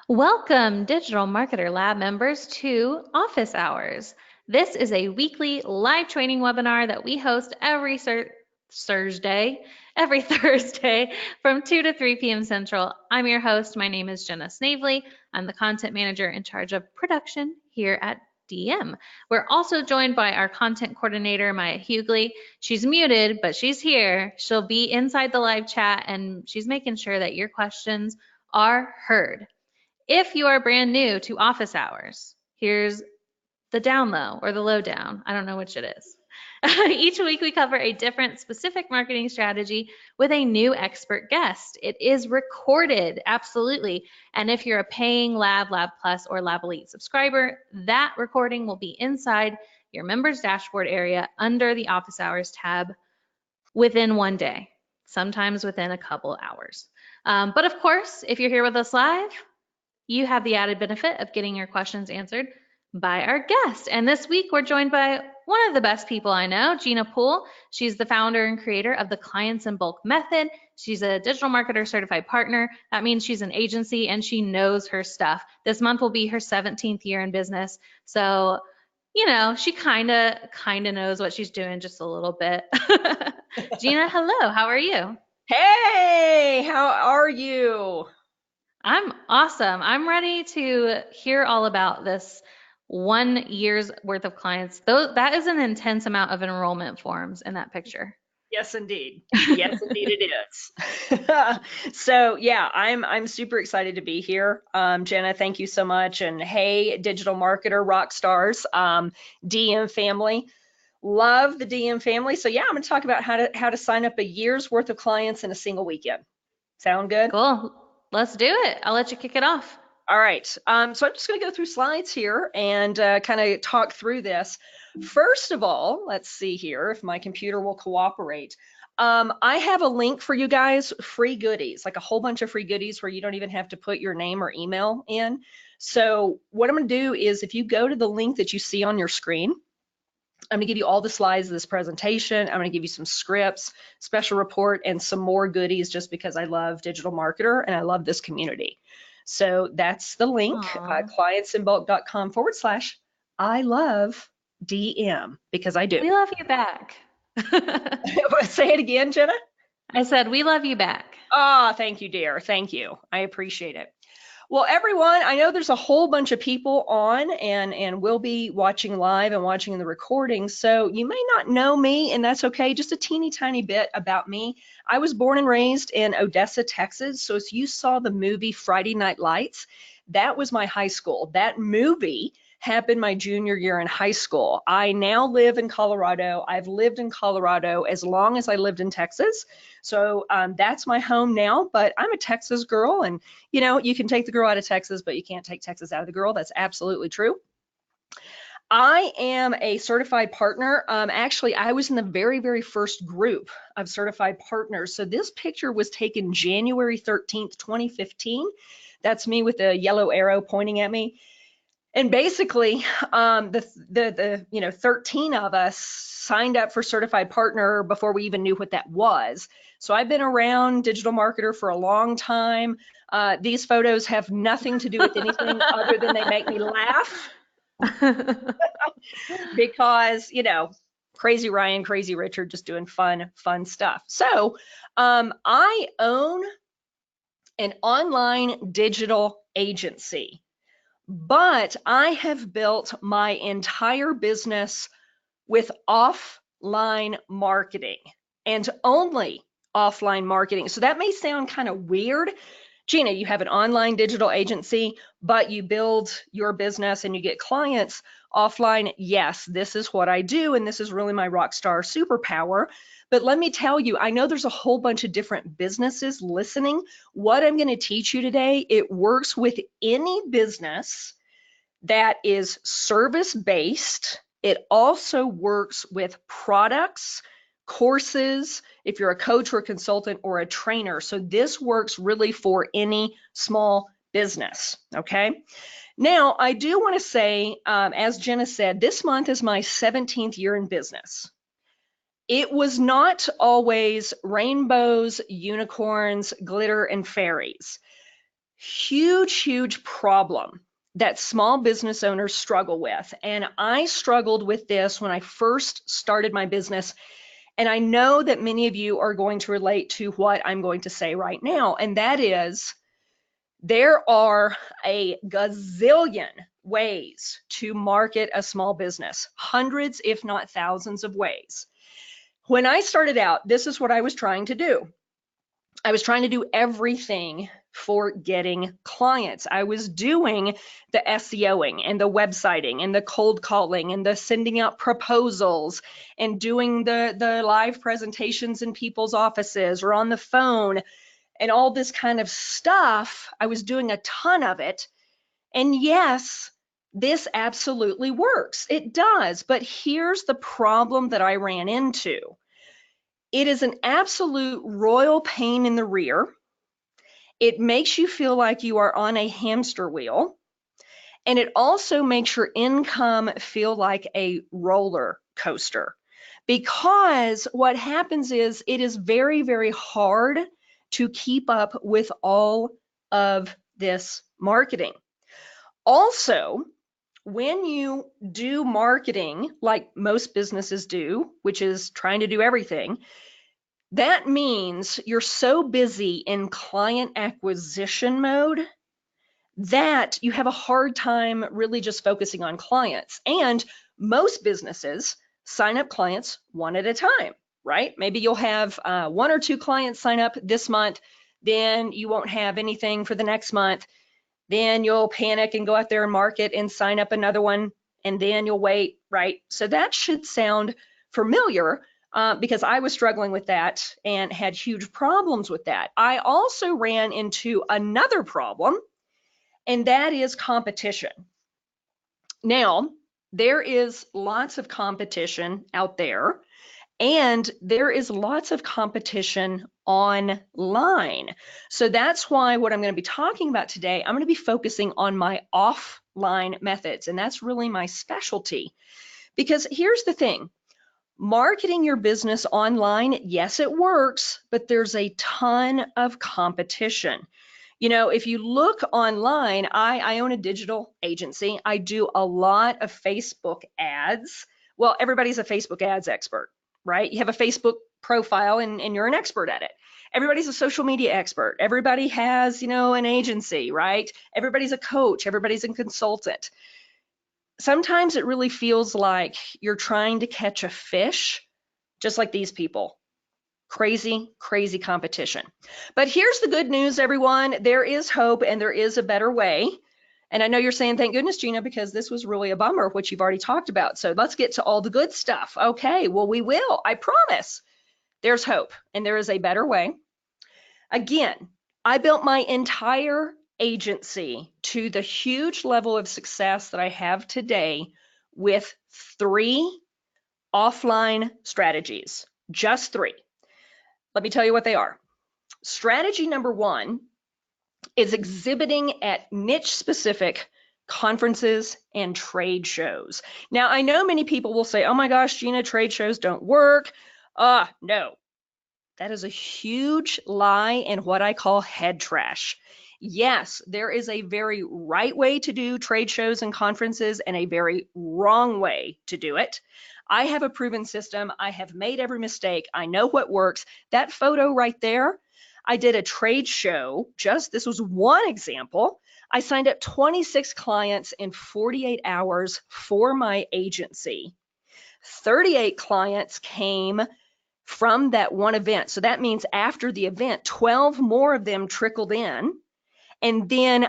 Welcome, Digital Marketer Lab members, to Office Hours. This is a weekly live training webinar that we host every Thursday from 2 to 3 p.m. Central. I'm your host. My name is Jenna Snavely. I'm the content manager in charge of production here at DM. We're also joined by our content coordinator, Maya Hughley. She's muted, but she's here. She'll be inside the live chat, and she's making sure that your questions are heard. If you are brand new to office hours, here's the down low or the low down. I don't know which it is. Each week we cover a different specific marketing strategy with a new expert guest. It is recorded, absolutely. And if you're a paying Lab Plus, or Lab Elite subscriber, that recording will be inside your members dashboard area under the Office Hours tab within one day, sometimes within a couple hours. But of course, if you're here with us live, you have the added benefit of getting your questions answered by our guest. And this week, we're joined by one of the best people I know, Gina Poole. She's the founder and creator of the Clients in Bulk method. She's a digital marketer certified partner. That means she's an agency and she knows her stuff. This month will be her 17th year in business. So, you know, she kind of knows what she's doing just a little bit. Gina, hello. How are you? Hey, how are you? I'm awesome. I'm ready to hear all about this 1 year's worth of clients. Though that is an intense amount of enrollment forms in that picture. Yes, indeed. Yes, indeed it is. So yeah, I'm super excited to be here. Jenna, thank you so much. And hey, digital marketer rock stars, DM family. Love the DM family. So yeah, I'm going to talk about how to sign up a year's worth of clients in a single weekend. Sound good? Cool. Let's do it. I'll let you kick it off. All right, so I'm just going to go through slides here and kind of talk through this. First of all, let's see here if my computer will cooperate. I have a link for you guys, free goodies, like a whole bunch of free goodies where you don't even have to put your name or email in. So what I'm going to do is if you go to the link that you see on your screen, I'm going to give you all the slides of this presentation. I'm going to give you some scripts, special report, and some more goodies just because I love Digital Marketer and I love this community. So that's the link, Aw. clientsinbulk.com/I love DM, because I do. We love you back. Say it again, Jenna. I said, we love you back. Ah, thank you, dear. Thank you. I appreciate it. Well, everyone, I know there's a whole bunch of people on and will be watching live and watching the recording. So you may not know me, and that's okay. Just a teeny tiny bit about me. I was born and raised in Odessa, Texas. So if you saw the movie Friday Night Lights, that was my high school. That movie happened my junior year in high school. I now live in Colorado. I've lived in Colorado as long as I lived in Texas. So that's my home now, but I'm a Texas girl, and you know, you can take the girl out of Texas, but you can't take Texas out of the girl. That's absolutely true. I am a certified partner. Actually, I was in the very, very first group of certified partners. So this picture was taken January 13th, 2015. That's me with a yellow arrow pointing at me. And basically, the 13 of us signed up for certified partner before we even knew what that was. So I've been around Digital Marketer for a long time. These photos have nothing to do with anything other than they make me laugh because, you know, crazy Ryan, crazy Richard, just doing fun stuff. So I own an online digital agency. But I have built my entire business with offline marketing and only offline marketing. So that may sound kind of weird. Gina, you have an online digital agency, but you build your business and you get clients offline. Yes, this is what I do, and this is really my rock star superpower. But let me tell you, I know there's a whole bunch of different businesses listening. What I'm going to teach you today, it works with any business that is service-based. It also works with products, courses, if you're a coach or a consultant or a trainer. So this works really for any small business, okay? Now, I do want to say, as Jenna said, this month is my 17th year in business. It was not always rainbows, unicorns, glitter, and fairies. huge problem that small business owners struggle with. And I struggled with this when I first started my business. And I know that many of you are going to relate to what I'm going to say right now. And that is, there are a gazillion ways to market a small business, hundreds, if not thousands of ways. When I started out, this is what I was trying to do. I was trying to do everything for getting clients. I was doing the SEOing and the websiting and the cold calling and the sending out proposals and doing the live presentations in people's offices or on the phone and all this kind of stuff. I was doing a ton of it. And yes, this absolutely works. It does. But here's the problem that I ran into. It is an absolute royal pain in the rear. It makes you feel like you are on a hamster wheel. And it also makes your income feel like a roller coaster. Because what happens is it is very hard to keep up with all of this marketing. Also, when you do marketing like most businesses do, which is trying to do everything, that means you're so busy in client acquisition mode that you have a hard time really just focusing on clients. And most businesses sign up clients one at a time, right? Maybe you'll have 1 or 2 clients sign up this month, then you won't have anything for the next month. Then you'll panic and go out there and market and sign up another one, and then you'll wait, right? So that should sound familiar. Because I was struggling with that and had huge problems with that. I also ran into another problem, and that is competition. Now, there is lots of competition out there, and there is lots of competition online. So that's why what I'm going to be talking about today, I'm going to be focusing on my offline methods, and that's really my specialty. Because here's the thing. Marketing your business online, yes, it works, but there's a ton of competition. You know, if you look online, I own a digital agency. I do a lot of Facebook ads. Well, everybody's a Facebook ads expert, right? You have a Facebook profile and you're an expert at it. Everybody's a social media expert. Everybody has, you know, an agency, right? Everybody's a coach. Everybody's a consultant. Sometimes it really feels like you're trying to catch a fish, just like these people. Crazy competition. But here's the good news, everyone. There is hope and there is a better way. And I know you're saying, thank goodness, Gina, because this was really a bummer, which you've already talked about. So let's get to all the good stuff. Okay, well, we will. I promise. There's hope and there is a better way. Again, I built my entire agency to the huge level of success that I have today with 3 offline strategies, just 3. Let me tell you what they are. Strategy number 1 is exhibiting at niche specific conferences and trade shows. Now, I know many people will say, oh my gosh, Gina, trade shows don't work. No, that is a huge lie and what I call head trash. Yes, there is a very right way to do trade shows and conferences and a very wrong way to do it. I have a proven system. I have made every mistake. I know what works. That photo right there, I did a trade show. This was one example. I signed up 26 clients in 48 hours for my agency. 38 clients came from that one event. So that means after the event, 12 more of them trickled in. And then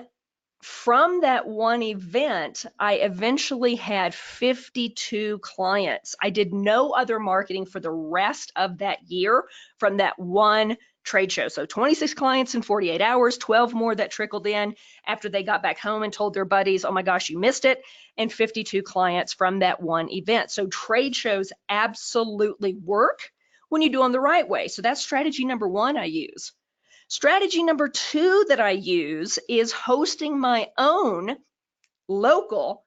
from that one event, I eventually had 52 clients. I did no other marketing for the rest of that year from that one trade show. So 26 clients in 48 hours, 12 more that trickled in after they got back home and told their buddies, oh my gosh, you missed it, and 52 clients from that one event. So trade shows absolutely work when you do them the right way. So that's strategy number 1 I use. Strategy number 2 that I use is hosting my own local,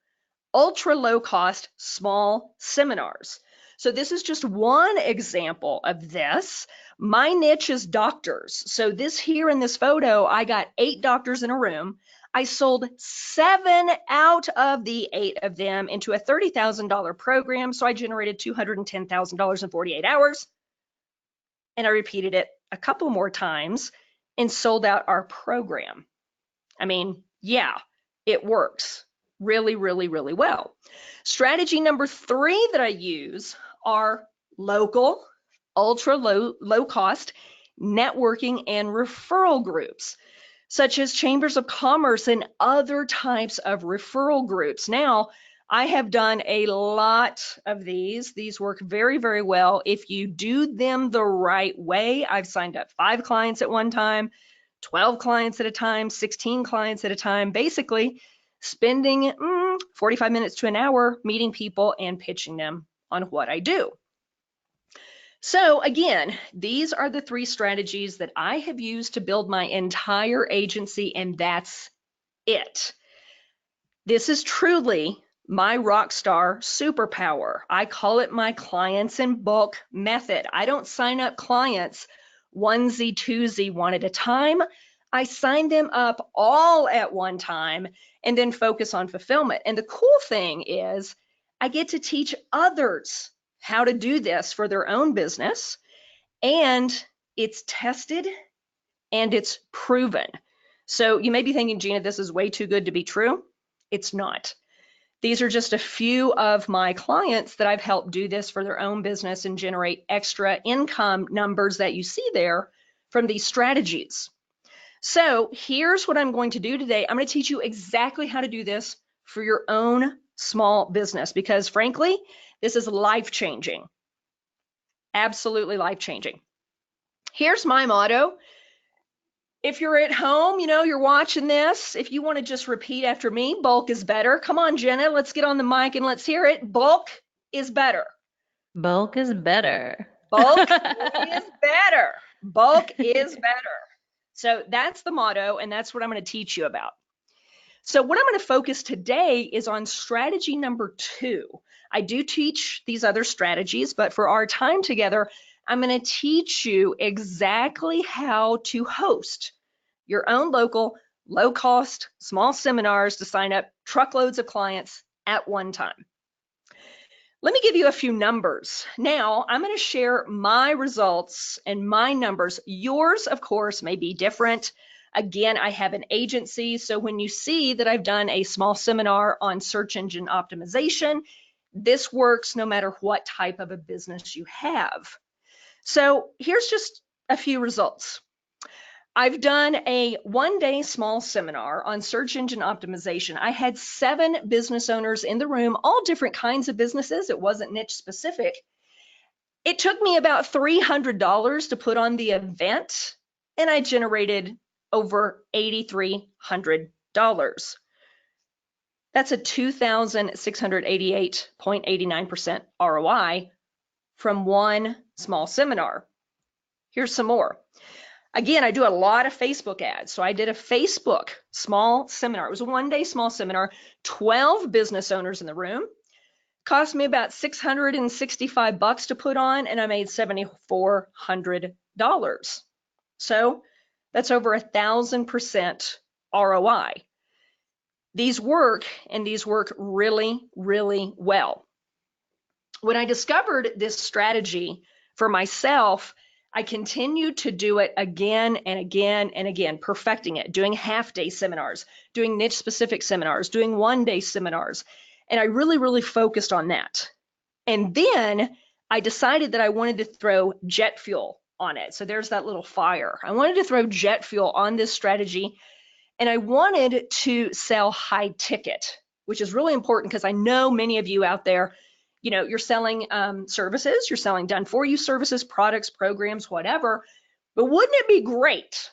ultra low cost, small seminars. So this is just one example of this. My niche is doctors. So this here in this photo, I got 8 doctors in a room. I sold 7 out of the 8 of them into a $30,000 program. So I generated $210,000 in 48 hours. And I repeated it a couple more times and sold out our program. I mean, yeah, it works really, really, really well. Strategy number 3 that I use are local, ultra low cost networking and referral groups, such as chambers of commerce and other types of referral groups. Now, I have done a lot of these. These work very, very well if you do them the right way. I've signed up 5 clients at one time, 12 clients at a time, 16 clients at a time, basically spending 45 minutes to an hour meeting people and pitching them on what I do. So again, these are the 3 strategies that I have used to build my entire agency, and that's it. This is truly my rock star superpower. I call it my clients in bulk method. I don't sign up clients onesie, twosie, one at a time. I sign them up all at one time and then focus on fulfillment. And the cool thing is I get to teach others how to do this for their own business, and it's tested and it's proven. So you may be thinking, Gina, this is way too good to be true. It's not. These are just a few of my clients that I've helped do this for their own business and generate extra income numbers that you see there from these strategies. So here's what I'm going to do today. I'm going to teach you exactly how to do this for your own small business, because frankly, this is life-changing. Absolutely life-changing. Here's my motto. If you're at home, you're watching this, if you want to just repeat after me, bulk is better. Come on, Jenna, let's get on the mic and let's hear it. Bulk is better. Bulk is better. Bulk is better. Bulk is better. So that's the motto, and that's what I'm going to teach you about. So what I'm going to focus today is on strategy number 2. I do teach these other strategies, but for our time together, I'm going to teach you exactly how to host your own local, low-cost, small seminars to sign up truckloads of clients at one time. Let me give you a few numbers. Now, I'm going to share my results and my numbers. Yours, of course, may be different. Again, I have an agency, so when you see that I've done a small seminar on search engine optimization, this works no matter what type of a business you have. So here's just a few results. I've done a one-day small seminar on search engine optimization. I had 7 business owners in the room, all different kinds of businesses. It wasn't niche specific. It took me about $300 to put on the event, and I generated over $8,300. That's a 2,688.89% ROI from one small seminar. Here's some more. Again, I do a lot of Facebook ads. So I did a Facebook small seminar. It was a one-day small seminar, 12 business owners in the room. Cost me about $665 to put on, and I made $7,400. So that's over 1,000% ROI. These work, and these work really, really well. When I discovered this strategy for myself, I continued to do it again and again and again, perfecting it, doing half-day seminars, doing niche-specific seminars, doing one-day seminars. And I really, really focused on that. And then I decided that I wanted to throw jet fuel on it. So there's that little fire. I wanted to throw jet fuel on this strategy, and I wanted to sell high ticket, which is really important because I know many of you out there, you're selling services, you're selling done-for-you services, products, programs, whatever. But wouldn't it be great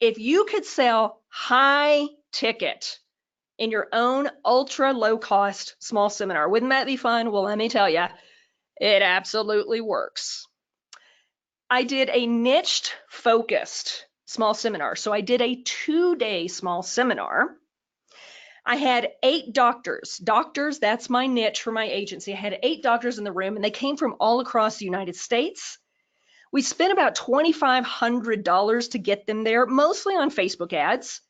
if you could sell high ticket in your own ultra low-cost small seminar? Wouldn't that be fun? Well, let me tell you, it absolutely works. I did a niched focused small seminar. So I did a 2-day small seminar. I had 8 doctors. Doctors, that's my niche for my agency. I had 8 doctors in the room, and they came from all across the United States. We spent about $2,500 to get them there, mostly on Facebook ads.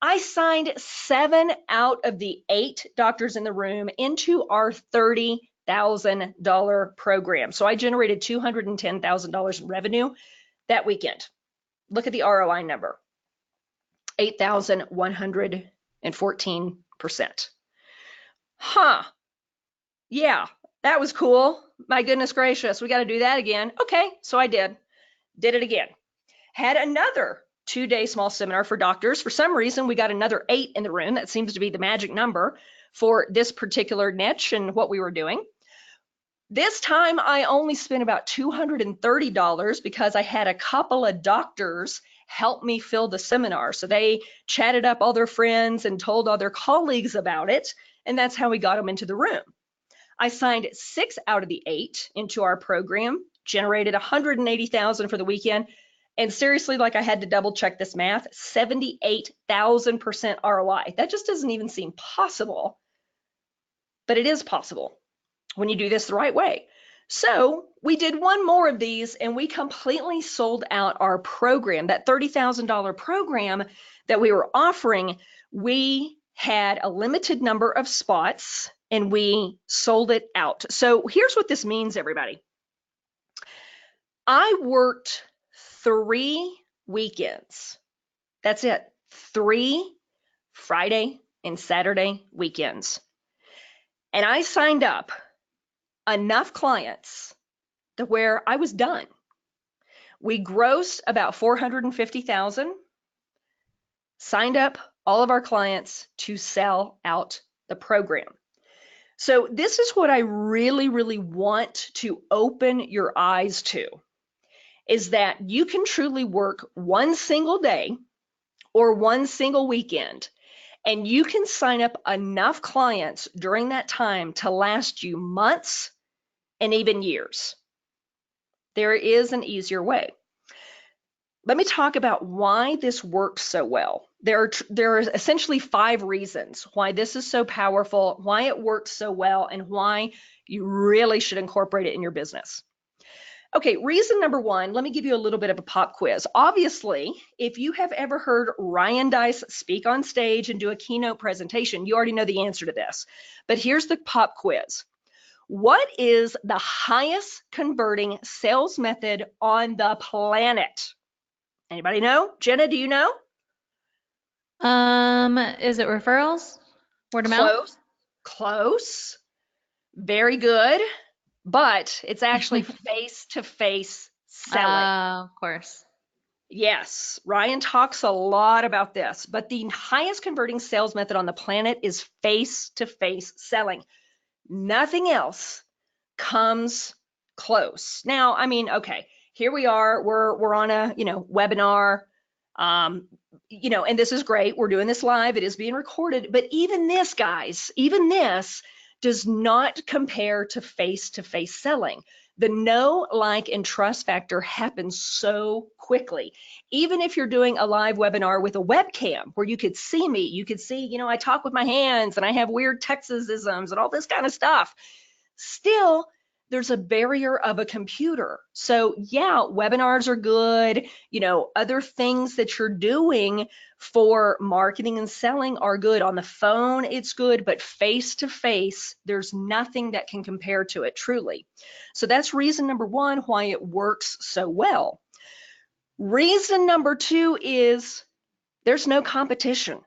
I signed 7 out of the 8 doctors in the room into our $30,000 program. So I generated $210,000 in revenue that weekend. Look at the ROI number, 8,114%. Huh. Yeah, that was cool. My goodness gracious, we got to do that again. Okay, so I did it again. Had another 2-day small seminar for doctors. For some reason, we got another 8 in the room. That seems to be the magic number for this particular niche and what we were doing. This time, I only spent about $230 because I had a couple of doctors help me fill the seminar. So they chatted up all their friends and told all their colleagues about it, and that's how we got them into the room. I signed 6 out of the 8 into our program, generated $180,000 for the weekend, and seriously, like I had to double check this math, 78,000% ROI. That just doesn't even seem possible, but it is possible when you do this the right way. So we did one more of these, and we completely sold out our program. That $30,000 program that we were offering, we had a limited number of spots, and we sold it out. So here's what this means, everybody. I worked 3 weekends. That's it. 3 Friday and Saturday weekends. And I signed up enough clients to where I was done. We grossed about $450,000, signed up all of our clients to sell out the program. So this is what I really, really want to open your eyes to, is that you can truly work one single day or one single weekend, and you can sign up enough clients during that time to last you months and even years. There is an easier way. Let me talk about why this works so well. There are essentially 5 reasons why this is so powerful, why it works so well, and why you really should incorporate it in your business. Okay, reason number 1, let me give you a little bit of a pop quiz. Obviously, if you have ever heard Ryan Deiss speak on stage and do a keynote presentation, you already know the answer to this. But here's the pop quiz. What is the highest converting sales method on the planet? Anybody know? Jenna, do you know? Is it referrals? Word of mouth? Close. Very good. But it's actually face-to-face selling. Of course. Yes, Ryan talks a lot about this, but the highest converting sales method on the planet is face-to-face selling. Nothing else comes close. Now, I mean, okay, here we are, we're on a, webinar, and this is great. We're doing this live. It is being recorded, but even this, guys, even this does not compare to face-to-face selling. The know, like, and trust factor happens so quickly. Even if you're doing a live webinar with a webcam where you could see me, you could see, I talk with my hands and I have weird Texasisms and all this kind of stuff. Still, there's a barrier of a computer. So yeah, webinars are good. Other things that you're doing for marketing and selling are good. On the phone, it's good, but face to face, there's nothing that can compare to it truly. So that's reason number 1 why it works so well. Reason number 2 is there's no competition.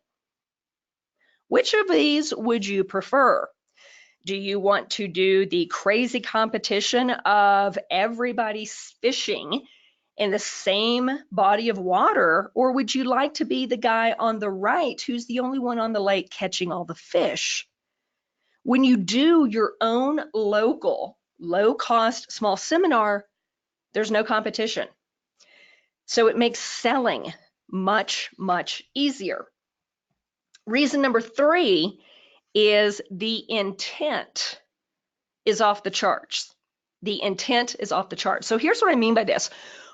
Which of these would you prefer? Do you want to do the crazy competition of everybody fishing in the same body of water, or would you like to be the guy on the right who's the only one on the lake catching all the fish? When you do your own local, low-cost small seminar, there's no competition. So it makes selling much, much easier. Reason number 3 is the intent is off the charts. The intent is off the charts. So here's what I mean by this.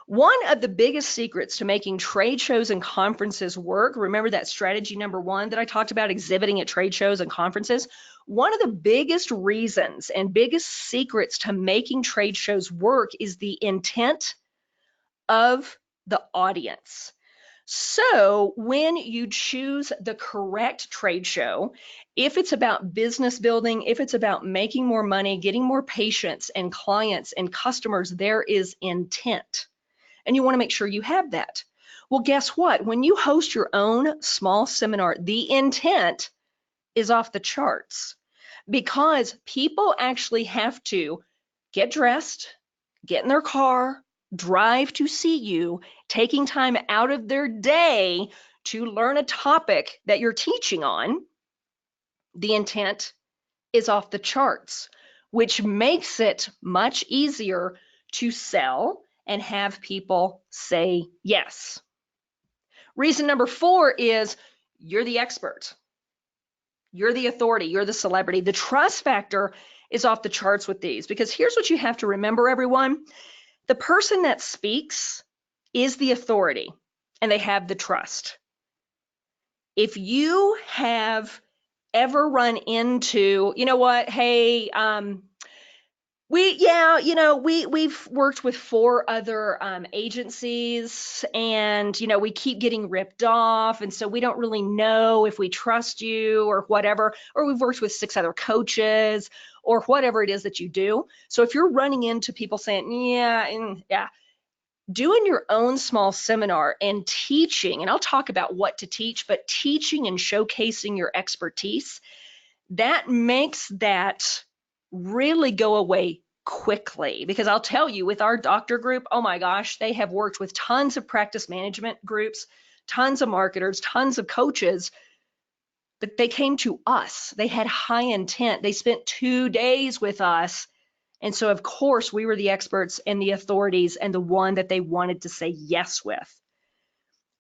One of the biggest secrets to making trade shows and conferences work, remember that strategy number 1 that I talked about, exhibiting at trade shows and conferences? One of the biggest reasons and biggest secrets to making trade shows work is the intent of the audience. So when you choose the correct trade show, if it's about business building, if it's about making more money, getting more patients and clients and customers, there is intent. And you want to make sure you have that. Well, guess what? When you host your own small seminar, the intent is off the charts because people actually have to get dressed, get in their car, drive to see you, taking time out of their day to learn a topic that you're teaching on. The intent is off the charts, which makes it much easier to sell and have people say yes. Reason number 4 is you're the expert. You're the authority. You're the celebrity. The trust factor is off the charts with these because here's what you have to remember, everyone. The person that speaks is the authority and they have the trust. If you have ever run into, you know what, hey, we've worked with 4 other agencies and, we keep getting ripped off. And so we don't really know if we trust you or whatever, or we've worked with 6 other coaches or whatever it is that you do. So if you're running into people saying, yeah, doing your own small seminar and teaching, and I'll talk about what to teach, but teaching and showcasing your expertise, that makes that really go away quickly. Because I'll tell you, with our doctor group, oh my gosh, they have worked with tons of practice management groups, tons of marketers, tons of coaches, but they came to us. They had high intent. They spent 2 days with us. And so, of course, we were the experts and the authorities and the one that they wanted to say yes with.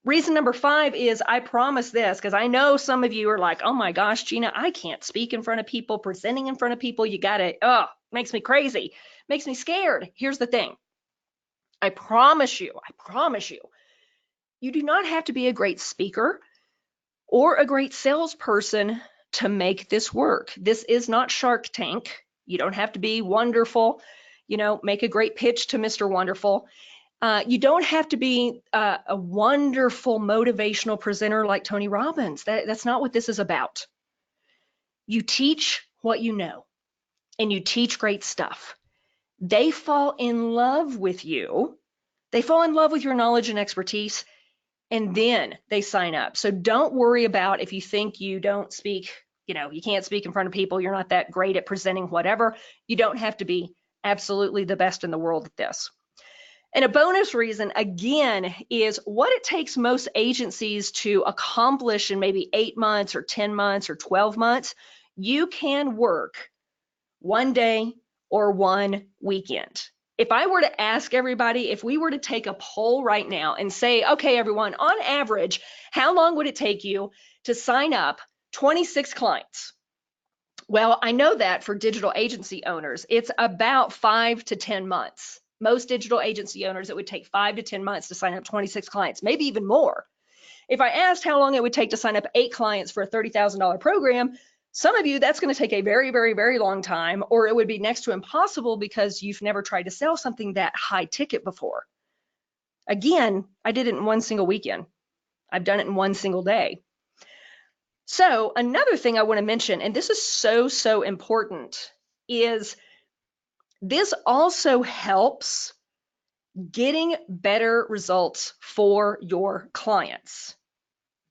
Reason number 5 is I promise this, because I know some of you are like, oh my gosh, Gina, I can't speak in front of people, presenting in front of people. You got to, makes me crazy, makes me scared. Here's the thing. I promise you, you do not have to be a great speaker or a great salesperson to make this work. This is not Shark Tank. You don't have to be wonderful, make a great pitch to Mr. Wonderful. You don't have to be a wonderful motivational presenter like Tony Robbins. That's not what this is about. You teach what you know, and you teach great stuff. They fall in love with you. They fall in love with your knowledge and expertise, and then they sign up. So don't worry about if you think you don't speak, you can't speak in front of people, you're not that great at presenting, whatever. You don't have to be absolutely the best in the world at this. And a bonus reason, again, is what it takes most agencies to accomplish in maybe 8 months or 10 months or 12 months, you can work 1 day or 1 weekend. If I were to ask everybody, if we were to take a poll right now and say, okay, everyone, on average, how long would it take you to sign up 26 clients? Well, I know that for digital agency owners, it's about 5 to 10 months. Most digital agency owners, it would take 5 to 10 months to sign up 26 clients, maybe even more. If I asked how long it would take to sign up 8 clients for a $30,000 program, some of you, that's going to take a very, very, very long time, or it would be next to impossible because you've never tried to sell something that high ticket before. Again, I did it in 1 single weekend. I've done it in 1 single day. So another thing I want to mention, and this is so important, is this also helps getting better results for your clients.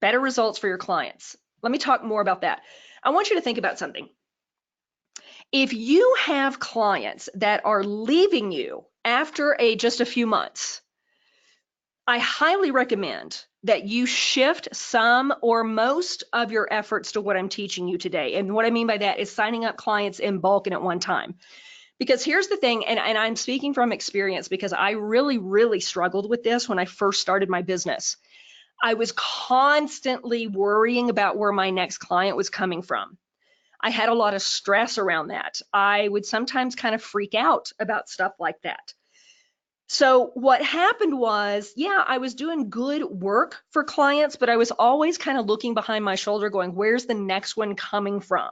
Better results for your clients. Let me talk more about that. I want you to think about something. If you have clients that are leaving you after just a few months, I highly recommend that you shift some or most of your efforts to what I'm teaching you today. And what I mean by that is signing up clients in bulk and at one time. Because here's the thing, and I'm speaking from experience because I really struggled with this when I first started my business. I was constantly worrying about where my next client was coming from. I had a lot of stress around that. I would sometimes kind of freak out about stuff like that. So what happened was, yeah, I was doing good work for clients, but I was always kind of looking behind my shoulder going, where's the next one coming from?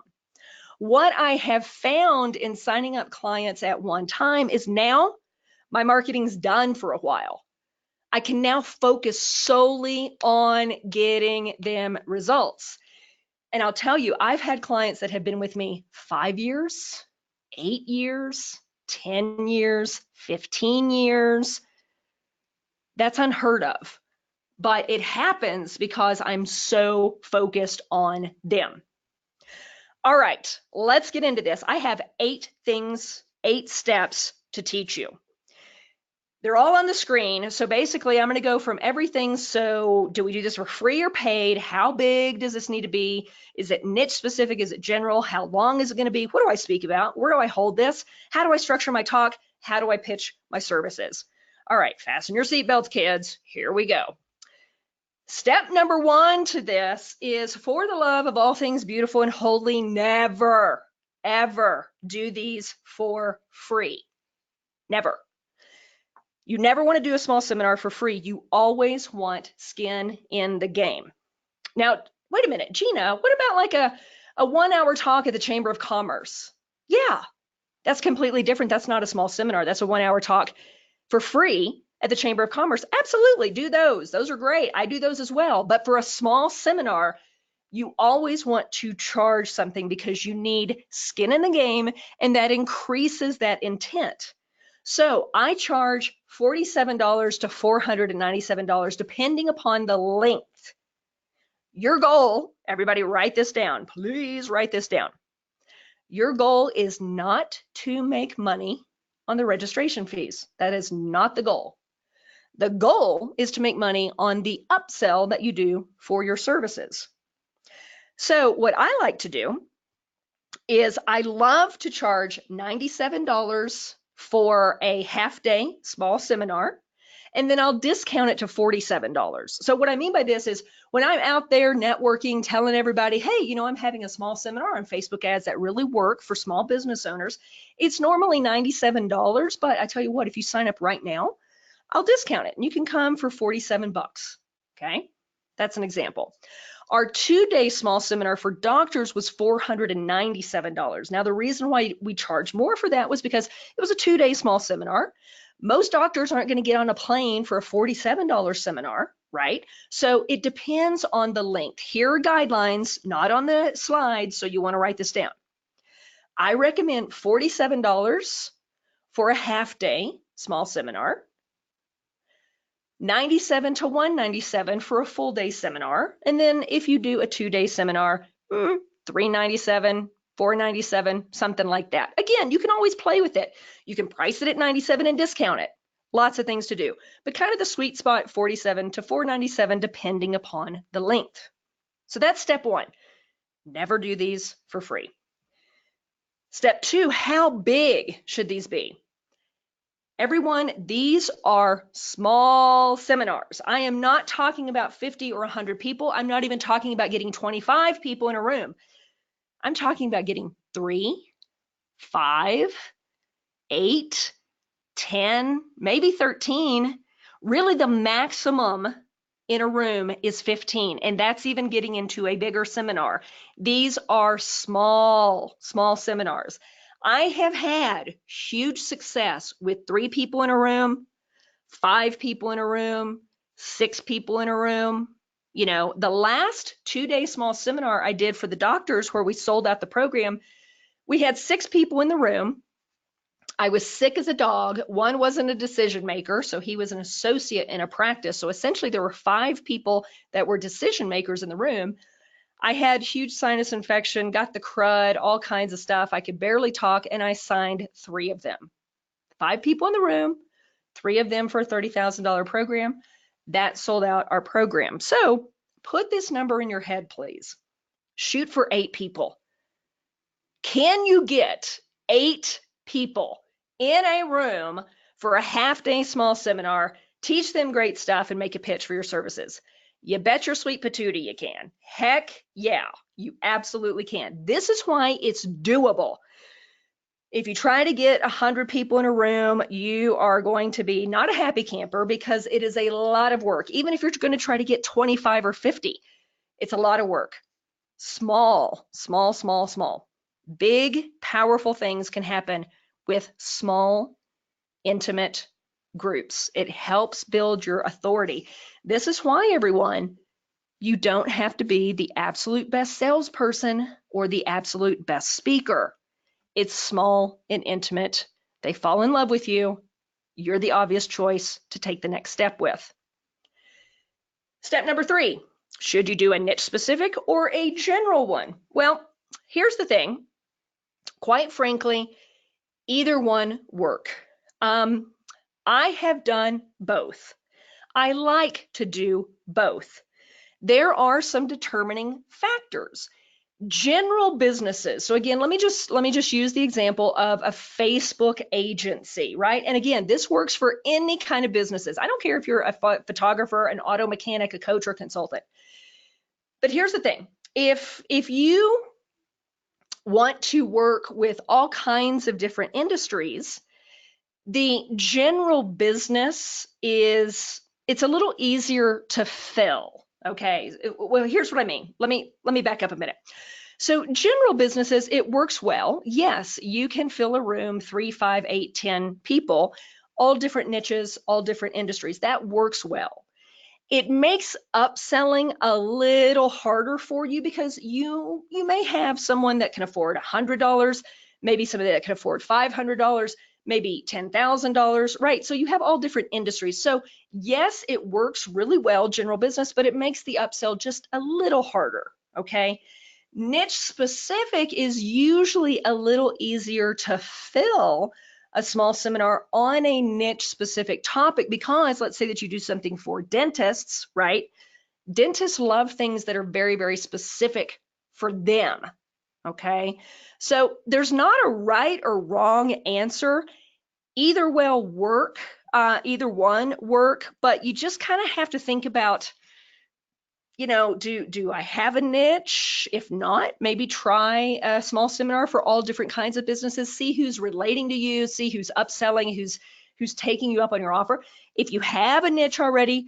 What I have found in signing up clients at one time is now my marketing's done for a while. I can now focus solely on getting them results. And I'll tell you, I've had clients that have been with me 5 years, 8 years, 10 years, 15 years. That's unheard of, but it happens because I'm so focused on them. All right, let's get into this. I have 8 things, 8 steps to teach you. They're all on the screen. So basically, I'm going to go from everything. So do we do this for free or paid? How big does this need to be? Is it niche specific? Is it general? How long is it going to be? What do I speak about? Where do I hold this? How do I structure my talk? How do I pitch my services? All right, fasten your seatbelts, kids. Here we go. Step number 1 to this is, for the love of all things beautiful and holy, never, ever do these for free. Never. You never want to do a small seminar for free. You always want skin in the game. Now, wait a minute, Gina, what about like a 1-hour talk at the Chamber of Commerce? Yeah, that's completely different. That's not a small seminar. That's a 1-hour talk for free at the Chamber of Commerce. Absolutely, do those. Those are great. I do those as well. But for a small seminar, you always want to charge something because you need skin in the game, and that increases that intent. So I charge $47 to $497, depending upon the length. Your goal, everybody write this down, please write this down. Your goal is not to make money on the registration fees. That is not the goal. The goal is to make money on the upsell that you do for your services. So what I like to do is I love to charge $97 for a half-day small seminar, and then I'll discount it to $47. So what I mean by this is, when I'm out there networking, telling everybody, hey, you know, I'm having a small seminar on Facebook ads that really work for small business owners, it's normally $97, but I tell you what, if you sign up right now, I'll discount it and you can come for 47 bucks. Okay, that's an example. Our 2-day small seminar for doctors was $497. Now, the reason why we charge more for that was because it was a 2-day small seminar. Most doctors aren't going to get on a plane for a $47 seminar, right? So it depends on the length. Here are guidelines, not on the slide, so you want to write this down. I recommend $47 for a half-day small seminar, $97 to $197 for a full-day seminar, and then if you do a 2-day seminar, $397, $497, something like that. Again, you can always play with it. You can price it at $97 and discount it. Lots of things to do, but kind of the sweet spot, $47 to $497, depending upon the length. So that's step 1. Never do these for free. Step 2, how big should these be? Everyone, these are small seminars. I am not talking about 50 or 100 people. I'm not even talking about getting 25 people in a room. I'm talking about getting 3, 5, 8, 10, maybe 13. Really, the maximum in a room is 15, and that's even getting into a bigger seminar. These are small seminars. I have had huge success with 3 people in a room, 5 people in a room, 6 people in a room. You know, the last 2-day small seminar I did for the doctors, where we sold out the program, we had 6 people in the room. I was sick as a dog. One wasn't a decision maker, so he was an associate in a practice. So essentially there were 5 people that were decision makers in the room. I had huge sinus infection, got the crud, all kinds of stuff. I could barely talk, and I signed 3 of them. 5 people in the room, 3 of them for a $30,000 program. That sold out our program. So put this number in your head, please. Shoot for 8 people. Can you get 8 people in a room for a half-day small seminar, teach them great stuff, and make a pitch for your services? You bet your sweet patootie you can. Heck yeah, you absolutely can. This is why it's doable. If you try to get 100 people in a room, you are going to be not a happy camper because it is a lot of work. Even if you're going to try to get 25 or 50, it's a lot of work. Small, small, small, small. Big, powerful things can happen with small, intimate groups. It helps build your authority. This is why, everyone, you don't have to be the absolute best salesperson or the absolute best speaker. It's small and intimate. They fall in love with you. You're the obvious choice to take the next step with. Step number 3, should you do a niche specific or a general one? Well, here's the thing. Quite frankly, either one work. I have done both. I like to do both. There are some determining factors. General businesses. So again, let me just use the example of a Facebook agency, right? And again, this works for any kind of businesses. I don't care if you're a photographer, an auto mechanic, a coach, or consultant. But here's the thing. If you want to work with all kinds of different industries, the general business it's a little easier to fill. Okay, well, here's what I mean. Let me back up a minute. So general businesses, it works well. Yes, you can fill a room, 3, 5, 8, 10 people, all different niches, all different industries. That works well. It makes upselling a little harder for you because you may have someone that can afford $100, maybe somebody that can afford $500, maybe $10,000, right? So you have all different industries. So yes, it works really well, general business, but it makes the upsell just a little harder, okay? Niche specific is usually a little easier to fill a small seminar on a niche specific topic because let's say that you do something for dentists, right? Dentists love things that are very, very specific for them, okay? So there's not a right or wrong answer. Either one work, but you just kind of have to think about, do I have a niche? If not, maybe try a small seminar for all different kinds of businesses, see who's relating to you, see who's upselling, who's taking you up on your offer. If you have a niche already,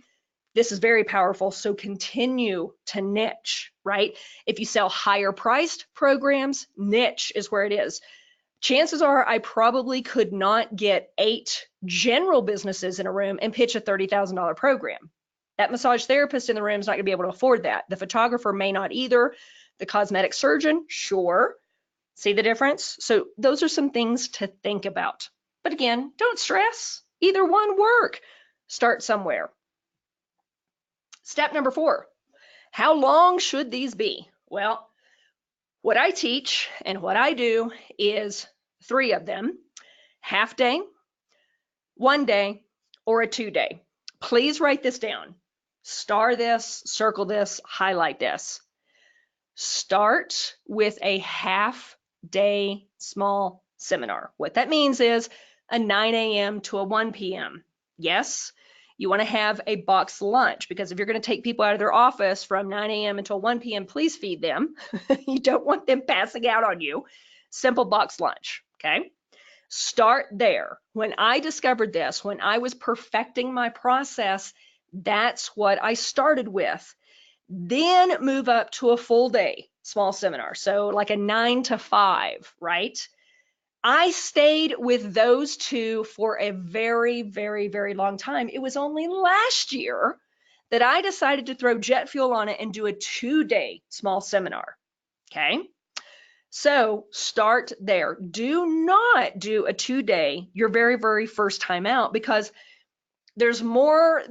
this is very powerful, so continue to niche, right? If you sell higher priced programs, niche is where it is. Chances are I probably could not get 8 general businesses in a room and pitch a $30,000 program. That massage therapist in the room is not going to be able to afford that. The photographer may not either. The cosmetic surgeon, sure. See the difference? So those are some things to think about. But again, don't stress. Either one work. Start somewhere. Step number 4, how long should these be? Well, what I teach and what I do is 3 of them: half day, 1 day, or a 2-day. Please write this down. Star this, circle this, highlight this. Start with a half day small seminar. What that means is a 9 a.m. to a 1 p.m. Yes, you want to have a box lunch because if you're going to take people out of their office from 9 a.m. until 1 p.m., please feed them. You don't want them passing out on you. Simple box lunch, okay? Start there. When I discovered this, when I was perfecting my process, that's what I started with. Then move up to a full day small seminar. So like a 9 to 5, right? I stayed with those 2 for a very, very, very long time. It was only last year that I decided to throw jet fuel on it and do a 2-day small seminar, okay? So start there. Do not do a 2-day your very, very first time out because there's more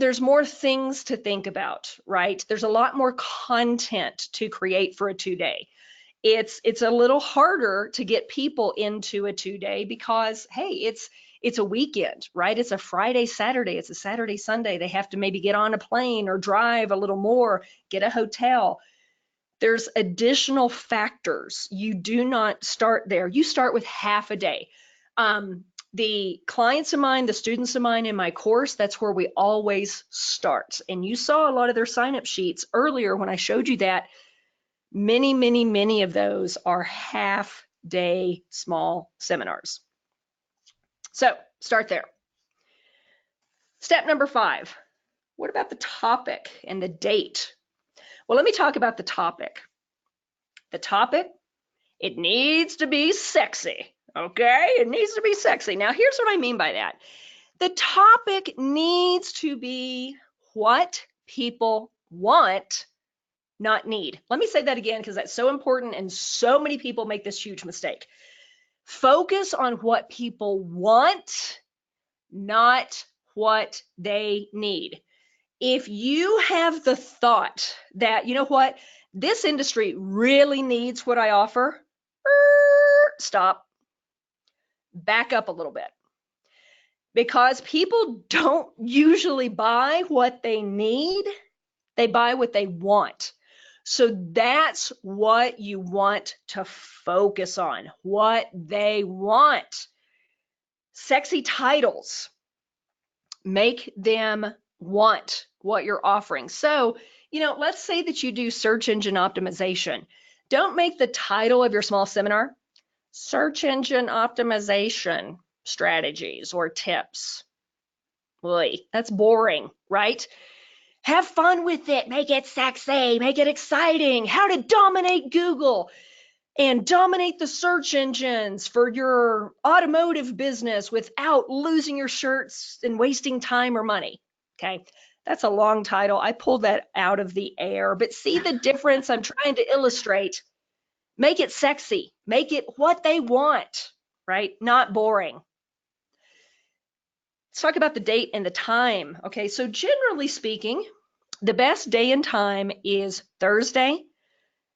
things to think about, right? There's a lot more content to create for a 2-day. It's a little harder to get people into a 2-day because, hey, it's a weekend, right? It's a Friday, Saturday, it's a Saturday, Sunday. They have to maybe get on a plane or drive a little more, get a hotel. There's additional factors. You do not start there. You start with half a day. The clients of mine, the students of mine in my course, that's where we always start. And you saw a lot of their sign-up sheets earlier when I showed you that. Many, many, many of those are half day small seminars. So start there. Step number 5. What about the topic and the date? Well, let me talk about the topic. The topic, it needs to be sexy, okay? It needs to be sexy. Now, here's what I mean by that. The topic needs to be what people want, not need. Let me say that again because that's so important and so many people make this huge mistake. Focus on what people want, not what they need. If you have the thought that, you know what, this industry really needs what I offer, stop. Back up a little bit. Because people don't usually buy what they need, they buy what they want. So that's what you want to focus on, what they want. Sexy titles make them want what you're offering. So, let's say that you do search engine optimization. Don't make the title of your small seminar search engine optimization strategies or tips. Boy, that's boring, right? Have fun with it. Make it sexy. Make it exciting. How to dominate Google and dominate the search engines for your automotive business without losing your shirts and wasting time or money. Okay, that's a long title. I pulled that out of the air, but see the difference I'm trying to illustrate. Make it sexy. Make it what they want, right? Not boring. Let's talk about the date and the time. Okay, so generally speaking, the best day and time is Thursday,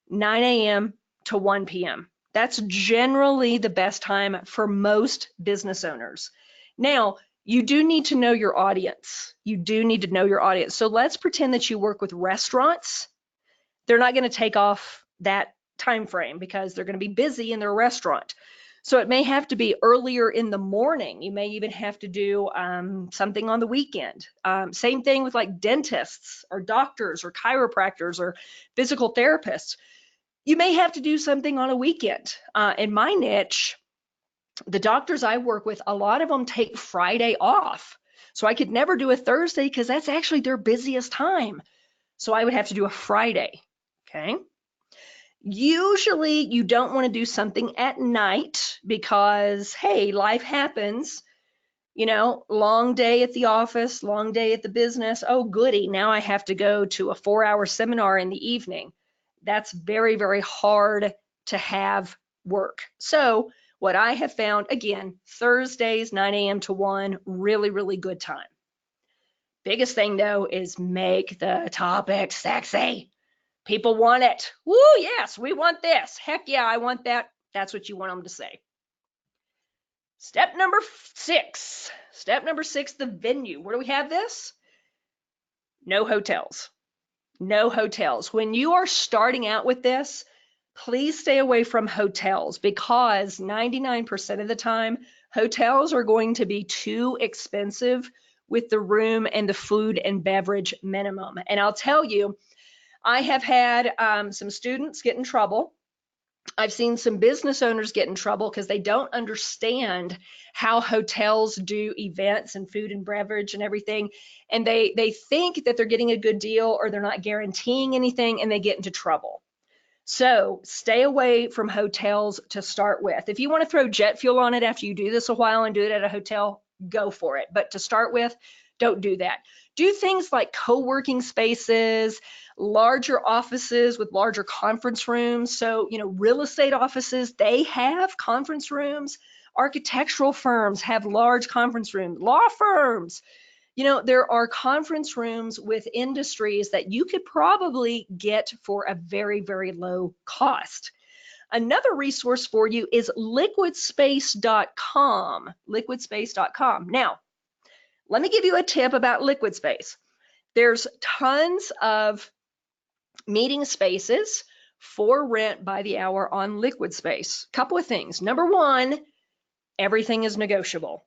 9 a.m. to 1 p.m. That's generally the best time for most business owners. Now, you do need to know your audience. You do need to know your audience. So let's pretend that you work with restaurants. They're not going to take off that time frame because they're going to be busy in their restaurant. So it may have to be earlier in the morning. You may even have to do something on the weekend. Same thing with like dentists or doctors or chiropractors or physical therapists. You may have to do something on a weekend. In my niche, the doctors I work with, a lot of them take Friday off. So I could never do a Thursday because that's actually their busiest time. So I would have to do a Friday, okay? Usually you don't want to do something at night because, hey, life happens. Long day at the office, long day at the business. Oh, goody, now I have to go to a 4-hour seminar in the evening. That's very, very hard to have work. So what I have found, again, Thursdays, 9 a.m. to 1, really, really good time. Biggest thing, though, is make the topic sexy. People want it. Woo, yes, we want this. Heck yeah, I want that. That's what you want them to say. Step number 6. Step number 6, the venue. Where do we have this? No hotels. No hotels. When you are starting out with this, please stay away from hotels because 99% of the time, hotels are going to be too expensive with the room and the food and beverage minimum. And I'll tell you, I have had some students get in trouble. I've seen some business owners get in trouble because they don't understand how hotels do events and food and beverage and everything. And they think that they're getting a good deal or they're not guaranteeing anything and they get into trouble. So stay away from hotels to start with. If you want to throw jet fuel on it after you do this a while and do it at a hotel, go for it. But to start with, don't do that. Do things like co-working spaces, larger offices with larger conference rooms. So, real estate offices, they have conference rooms. Architectural firms have large conference rooms. Law firms, there are conference rooms with industries that you could probably get for a very, very low cost. Another resource for you is liquidspace.com. Liquidspace.com. Now, let me give you a tip about LiquidSpace. There's tons of meeting spaces for rent by the hour on LiquidSpace. Couple of things. Number one, everything is negotiable.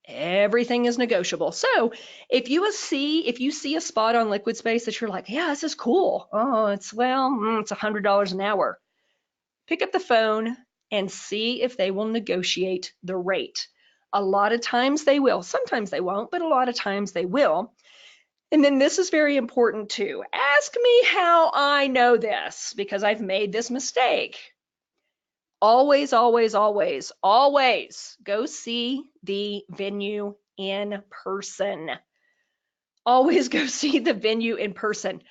Everything is negotiable. So if you see a spot on LiquidSpace that you're like, yeah, this is cool. Oh, it's $100 an hour. Pick up the phone and see if they will negotiate the rate. A lot of times they will. Sometimes they won't, but a lot of times they will. And then this is very important too. Ask me how I know this, because I've made this mistake. Always, always, always, always go see the venue in person. Always go see the venue in person.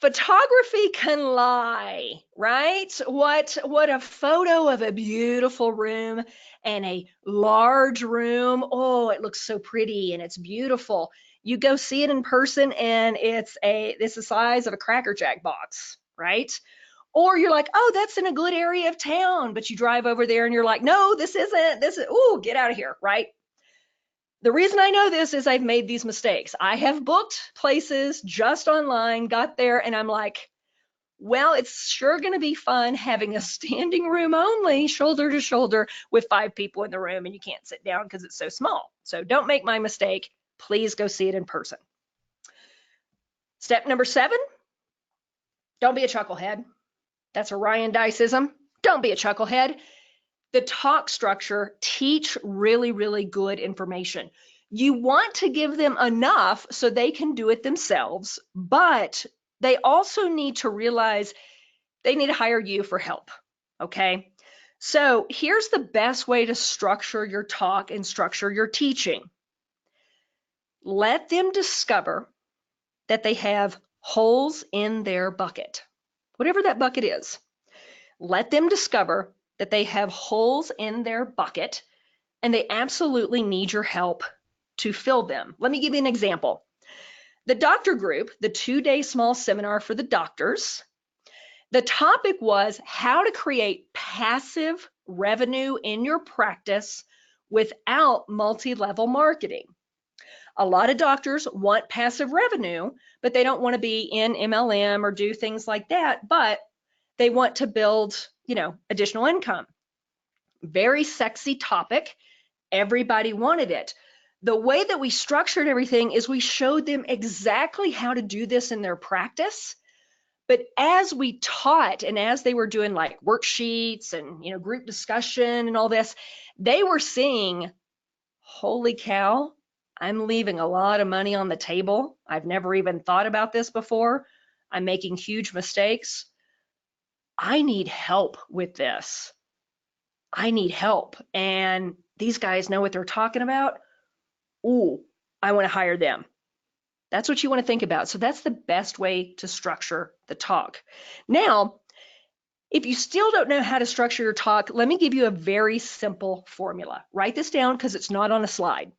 Photography can lie, right? What a photo of a beautiful room and a large room. Oh, it looks so pretty and it's beautiful. You go see it in person and it's the size of a Cracker Jack box, right? Or you're like, oh, that's in a good area of town, but you drive over there and you're like, no, this isn't. Oh, get out of here, right? The reason I know this is I've made these mistakes. I have booked places just online, got there, and I'm like, well, it's sure going to be fun having a standing room only, shoulder to shoulder with 5 people in the room, and you can't sit down because it's so small. So don't make my mistake. Please go see it in person. Step number 7, don't be a chucklehead. That's a Ryan Dice-ism. Don't be a chucklehead. The talk structure, teach really, really good information. You want to give them enough so they can do it themselves, but they also need to realize they need to hire you for help, okay? So here's the best way to structure your talk and structure your teaching. Let them discover that they have holes in their bucket, whatever that bucket is. Let them discover that they have holes in their bucket and they absolutely need your help to fill them. Let me give you an example. The doctor group, the 2-day small seminar for the doctors, the topic was how to create passive revenue in your practice without multi-level marketing. A lot of doctors want passive revenue, but they don't want to be in MLM or do things like that, but they want to build, additional income. Very sexy topic. Everybody wanted it. The way that we structured everything is we showed them exactly how to do this in their practice. But as we taught and as they were doing like worksheets and, group discussion and all this, they were seeing, holy cow, I'm leaving a lot of money on the table. I've never even thought about this before. I'm making huge mistakes. I need help with this. I need help. And these guys know what they're talking about. Ooh, I want to hire them. That's what you want to think about. So that's the best way to structure the talk. Now, if you still don't know how to structure your talk, let me give you a very simple formula. Write this down because it's not on a slide.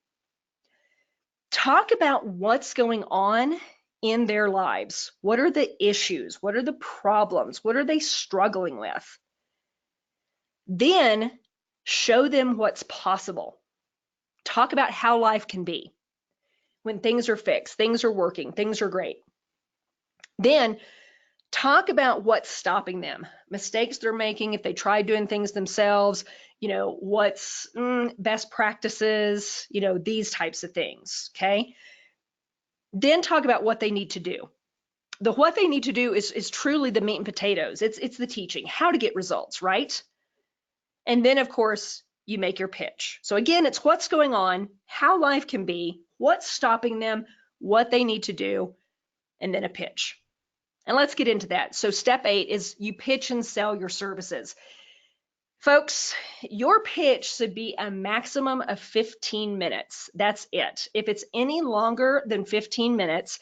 Talk about what's going on in their lives. What are the issues? What are the problems? What are they struggling with? Then show them what's possible. Talk about how life can be when things are fixed, things are working, things are great. Then talk about what's stopping them, mistakes they're making if they try doing things themselves, what's best practices, these types of things, okay? Then talk about what they need to do. What they need to do is truly the meat and potatoes. It's the teaching, how to get results, right? And then, of course, you make your pitch. So again, it's what's going on, how life can be, what's stopping them, what they need to do, and then a pitch. And let's get into that. So step 8 is you pitch and sell your services. Folks, your pitch should be a maximum of 15 minutes. That's it. If it's any longer than 15 minutes,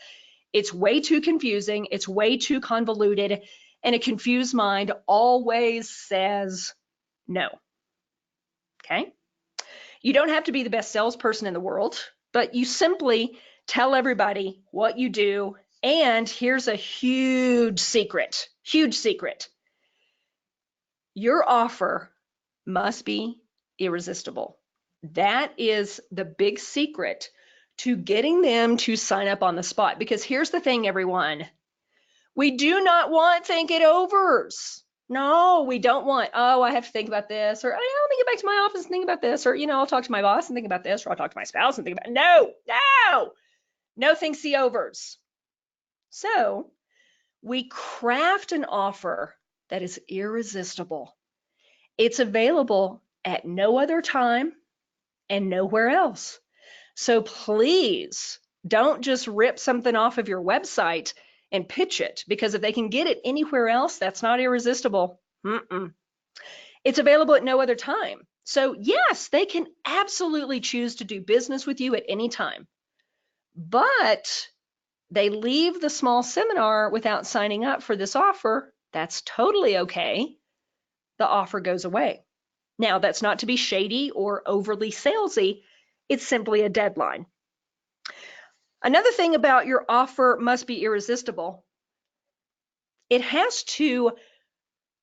it's way too confusing, it's way too convoluted, and a confused mind always says no. Okay? You don't have to be the best salesperson in the world, but you simply tell everybody what you do. And here's a huge secret, huge secret. Your offer must be irresistible. That is the big secret to getting them to sign up on the spot. Because here's the thing, everyone. We do not want think it overs. No, we don't want, oh, I have to think about this, or, oh, yeah, let me get back to my office and think about this, or, I'll talk to my boss and think about this, or I'll talk to my spouse and think about it. No thinks the overs. So we craft an offer that is irresistible. It's available at no other time and nowhere else. So please don't just rip something off of your website and pitch it, because if they can get it anywhere else, that's not irresistible. It's available at no other time. So yes, they can absolutely choose to do business with you at any time, but they leave the small seminar without signing up for this offer. That's totally okay. The offer goes away. Now, that's not to be shady or overly salesy. It's simply a deadline. Another thing about your offer must be irresistible. It has to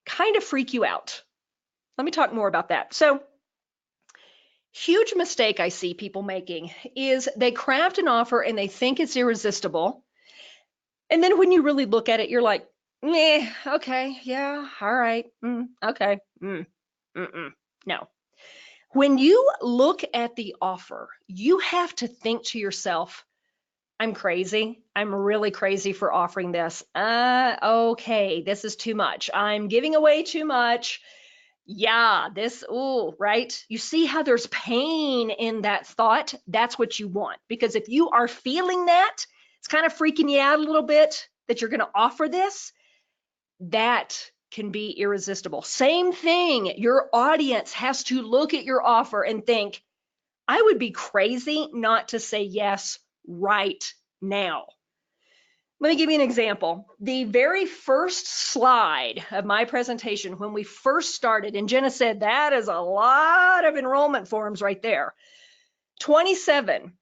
kind of freak you out. Let me talk more about that. So, huge mistake I see people making is they craft an offer and they think it's irresistible. And then when you really look at it, you're like, okay, yeah, all right, okay, no. When you look at the offer, you have to think to yourself, I'm crazy. I'm really crazy for offering this. Okay, this is too much. I'm giving away too much. Yeah, right? You see how there's pain in that thought? That's what you want. Because if you are feeling that, it's kind of freaking you out a little bit that you're going to offer this, that can be irresistible. Same thing, your audience has to look at your offer and think, I would be crazy not to say yes right now. Let me give you an example. The very first slide of my presentation when we first started, and Jenna said, that is a lot of enrollment forms right there. 27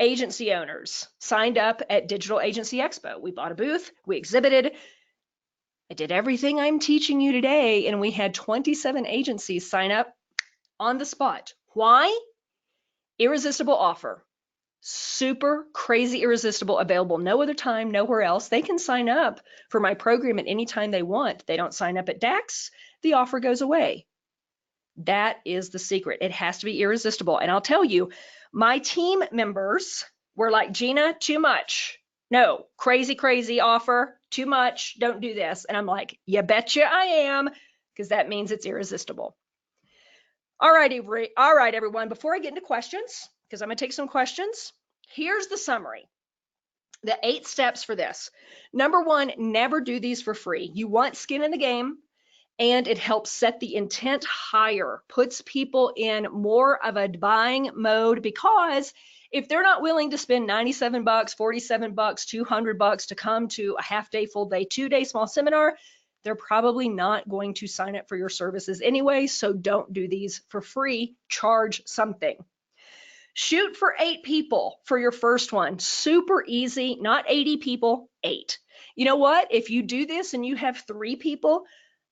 agency owners signed up at Digital Agency Expo. We bought a booth, we exhibited. I did everything I'm teaching you today, and we had 27 agencies sign up on the spot. Why? Irresistible offer. Super crazy irresistible, available no other time, nowhere else. They can sign up for my program at any time they want. They don't sign up at DAX, the offer goes away. That is the secret. It has to be irresistible. And I'll tell you, my team members were like, Gina, too much. No, crazy offer, too much, don't do this. And I'm like, you betcha I am, because that means it's irresistible. All right, everyone, before I get into questions, because I'm going to take some questions, here's the summary. The 8 steps for this. Number 1, never do these for free. You want skin in the game, and it helps set the intent higher, puts people in more of a buying mode, because if they're not willing to spend $97, $47, $200 to come to a half day, full day, 2-day small seminar, they're probably not going to sign up for your services anyway. So don't do these for free, charge something. Shoot for 8 people for your first one. Super easy, not 80 people, 8. You know what? If you do this and you have 3 people,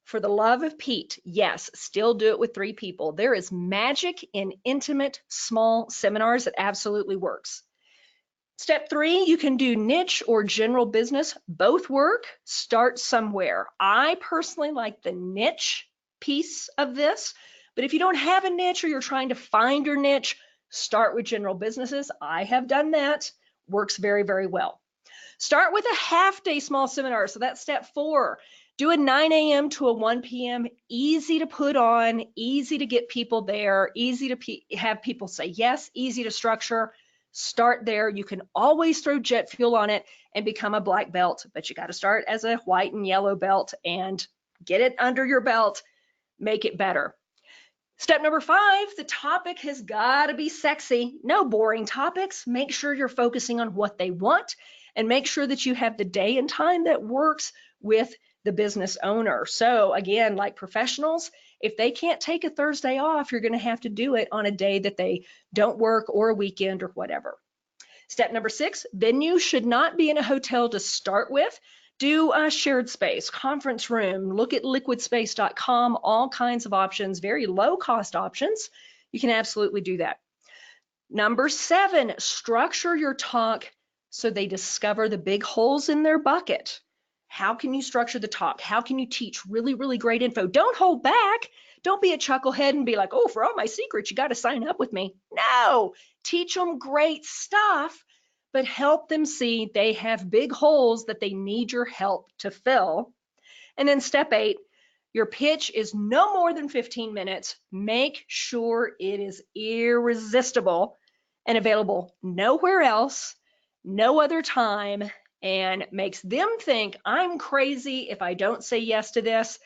for the love of Pete, yes, still do it with 3 people. There is magic in intimate, small seminars that absolutely works. Step 3, you can do niche or general business. Both work. Start somewhere. I personally like the niche piece of this, but if you don't have a niche or you're trying to find your niche, start with general businesses. I have done that. Works very, very well. Start with a half-day small seminar. So that's step 4. Do a 9 a.m. to a 1 p.m. Easy to put on, easy to get people there, easy to have people say yes, easy to structure. Start there. You can always throw jet fuel on it and become a black belt, but you got to start as a white and yellow belt and get it under your belt, make it better. Step number 5, the topic has got to be sexy. No boring topics. Make sure you're focusing on what they want and make sure that you have the day and time that works with the business owner. So again, like professionals, if they can't take a Thursday off, you're going to have to do it on a day that they don't work or a weekend or whatever. Step number 6, venue should not be in a hotel to start with. Do a shared space, conference room, look at liquidspace.com, all kinds of options, very low cost options. You can absolutely do that. Number 7, structure your talk so they discover the big holes in their bucket. How can you structure the talk? How can you teach really, really great info? Don't hold back. Don't be a chucklehead and be like, oh, for all my secrets, you got to sign up with me. No, teach them great stuff, but help them see they have big holes that they need your help to fill. And then step 8, Your pitch is no more than 15 minutes. Make sure it is irresistible and available nowhere else, no other time, and makes them think I'm crazy if I don't say yes to this.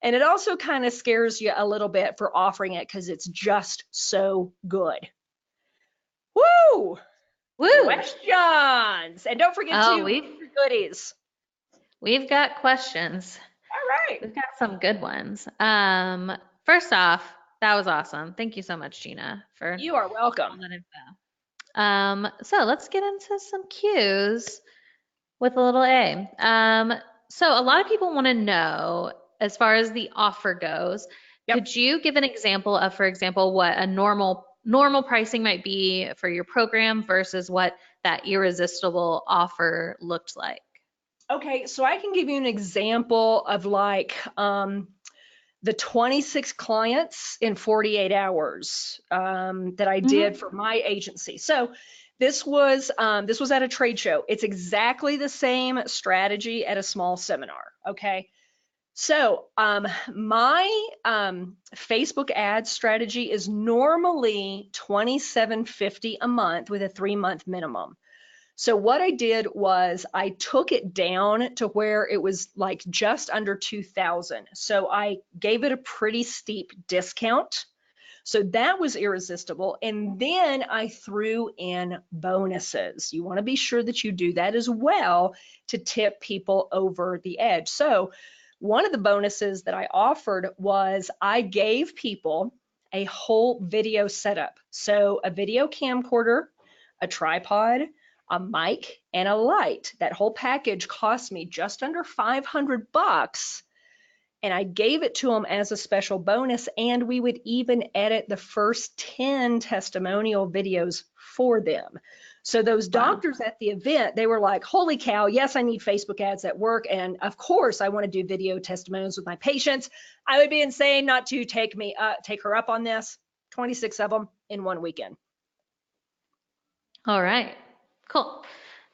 And it also kind of scares you a little bit for offering it because it's just so good. Woo! Woo! Questions. And don't forget Oh, to goodies. we've got questions. All right. We've got some good ones. First off, that was awesome. Thank you so much, Gina, for You are all welcome. that info. So let's get into some cues with a little A. So a lot of people want to know, as far as the offer goes, Yep. could you give an example of, for example, what a normal pricing might be for your program versus what that irresistible offer looked like? Okay, so I can give you an example of like the 26 clients in 48 hours that I did for my agency. So this was at a trade show. It's exactly the same strategy at a small seminar. Okay. So my Facebook ad strategy is normally $27.50 a month with a 3-month minimum. So what I did was I took it down to where it was like just under 2,000. So I gave it a pretty steep discount. So that was irresistible. And then I threw in bonuses. You want to be sure that you do that as well to tip people over the edge. So one of the bonuses that I offered was I gave people a whole video setup. So a video camcorder, a tripod, a mic, and a light. That whole package cost me just under $500. And I gave it to them as a special bonus, and we would even edit the first 10 testimonial videos for them. So those doctors at the event, they were like, holy cow, yes, I need Facebook ads at work. And of course, I want to do video testimonials with my patients. I would be insane not to take her up on this. 26 of them in one weekend. All right, cool.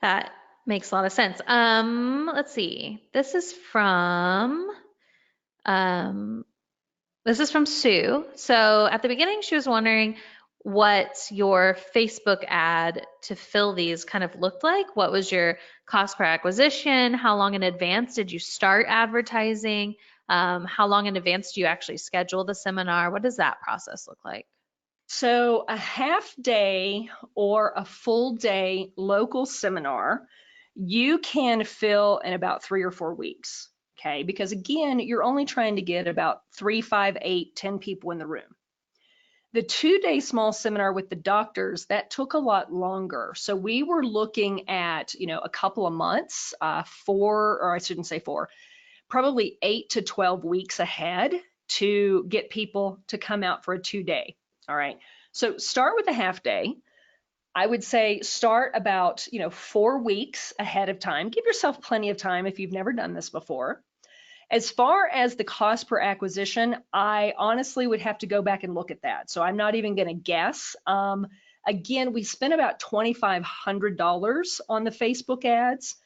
That makes a lot of sense. Let's see. This is from Sue. So at the beginning, she was wondering what your Facebook ad to fill these kind of looked like. What was your cost per acquisition? How long in advance did you start advertising? How long in advance do you actually schedule the seminar? What does that process look like? So a half day or a full day local seminar, you can fill in about 3 or 4 weeks. Okay, because again, you're only trying to get about 3, 5, 8, 10 people in the room. The 2-day small seminar with the doctors, that took a lot longer. So we were looking at, a couple of months, 4, or I shouldn't say 4, probably 8 to 12 weeks ahead to get people to come out for a 2-day. All right. So start with a half day. I would say start about, 4 weeks ahead of time. Give yourself plenty of time if you've never done this before. As far as the cost per acquisition, I honestly would have to go back and look at that. So I'm not even going to guess. Again, we spent about $2,500 on the Facebook ads.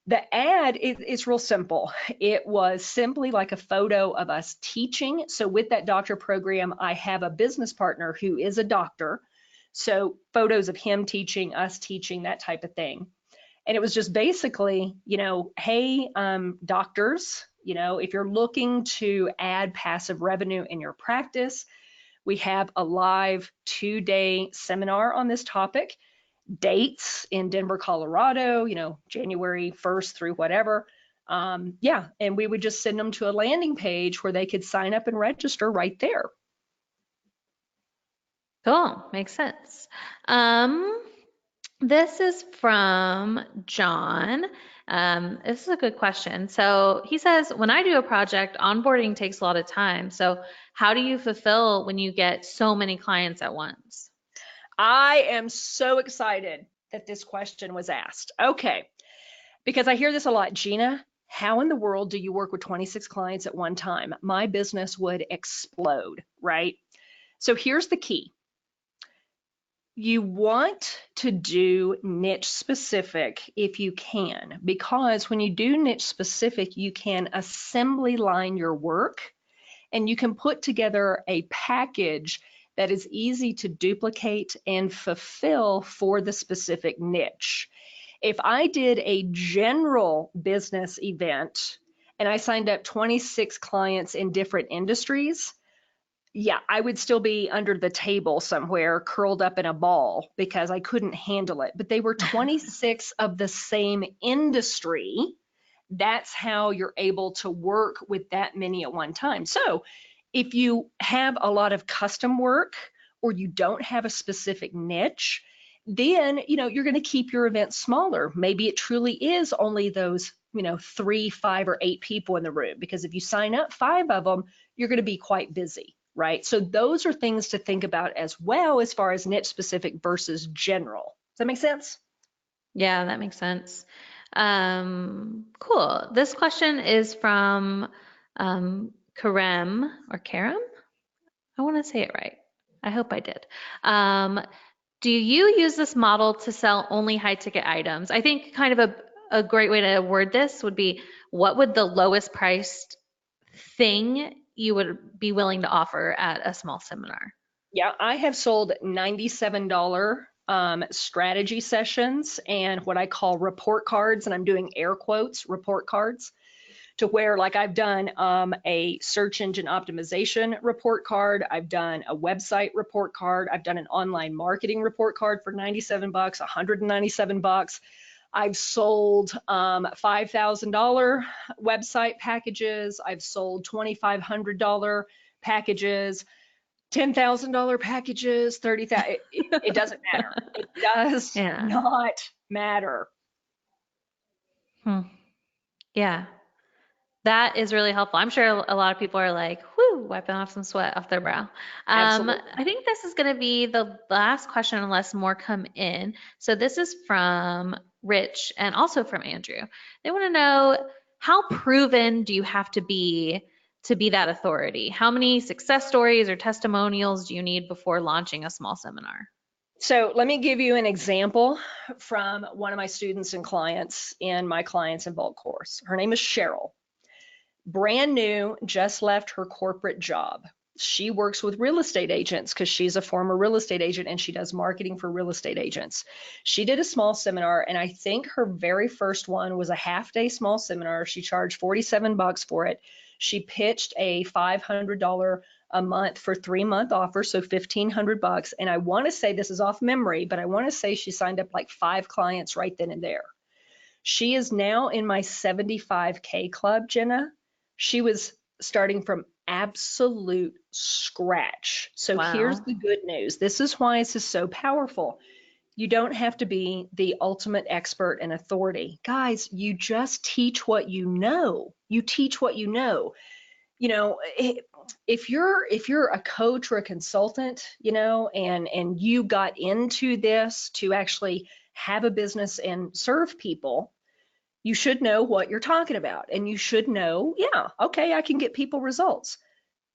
The ad is real simple. It was simply like a photo of us teaching. So with that doctor program, I have a business partner who is a doctor. So photos of him teaching, us teaching, that type of thing. And it was just basically, hey, doctors, if you're looking to add passive revenue in your practice, we have a live 2-day seminar on this topic. Dates in Denver, Colorado, January 1st through whatever. And we would just send them to a landing page where they could sign up and register right there. Cool, makes sense. This is from John. This is a good question. So he says, when I do a project, onboarding takes a lot of time. So how do you fulfill when you get so many clients at once? I am so excited that this question was asked. Okay, because I hear this a lot. Gina, how in the world do you work with 26 clients at one time? My business would explode, right? So here's the key. You want to do niche specific if you can, because when you do niche specific, you can assembly line your work and you can put together a package that is easy to duplicate and fulfill for the specific niche. If I did a general business event and I signed up 26 clients in different industries, yeah, I would still be under the table somewhere curled up in a ball because I couldn't handle it. But they were 26 of the same industry. That's how you're able to work with that many at one time. So if you have a lot of custom work or you don't have a specific niche, then you're going to keep your event smaller. Maybe it truly is only those 3, 5, or 8 people in the room, because if you sign up 5 of them, you're going to be quite busy, right? So those are things to think about as well as far as niche specific versus general. Does that make sense? Yeah, that makes sense. Cool. This question is from Karem or Karam. I want to say it right. I hope I did. Do you use this model to sell only high ticket items? I think kind of a great way to word this would be, what would the lowest priced thing you would be willing to offer at a small seminar? Yeah, I have sold $97 strategy sessions and what I call report cards, and I'm doing air quotes, report cards, to where like I've done a search engine optimization report card, I've done a website report card, I've done an online marketing report card for $97, $197. I've sold $5,000 website packages. I've sold $2,500 packages, $10,000 packages, $30,000. It doesn't matter. It does not matter. Yeah. That is really helpful. I'm sure a lot of people are like, whoo, wiping off some sweat off their brow. Absolutely. I think this is going to be the last question unless more come in. So this is from Rich and also from Andrew. They want to know, how proven do you have to be that authority? How many success stories or testimonials do you need before launching a small seminar? So let me give you an example from one of my students and clients in my Clients in Bulk course. Her name is Cheryl. Brand new, just left her corporate job. She works with real estate agents because she's a former real estate agent and she does marketing for real estate agents. She did a small seminar, and I think her very first one was a half-day small seminar. She charged $47 for it. She pitched a $500 a month for 3-month offer, so $1,500. And I want to say, this is off memory, but I want to say she signed up like 5 clients right then and there. She is now in my 75K club, Jenna. She was starting from absolute scratch. So Wow. Here's the good news. This is why this is so powerful. You don't have to be the ultimate expert and authority. Guys, you just teach what you know. You teach what you know. If you're a coach or a consultant, and you got into this to actually have a business and serve people, you should know what you're talking about, and you should know, yeah, okay, I can get people results.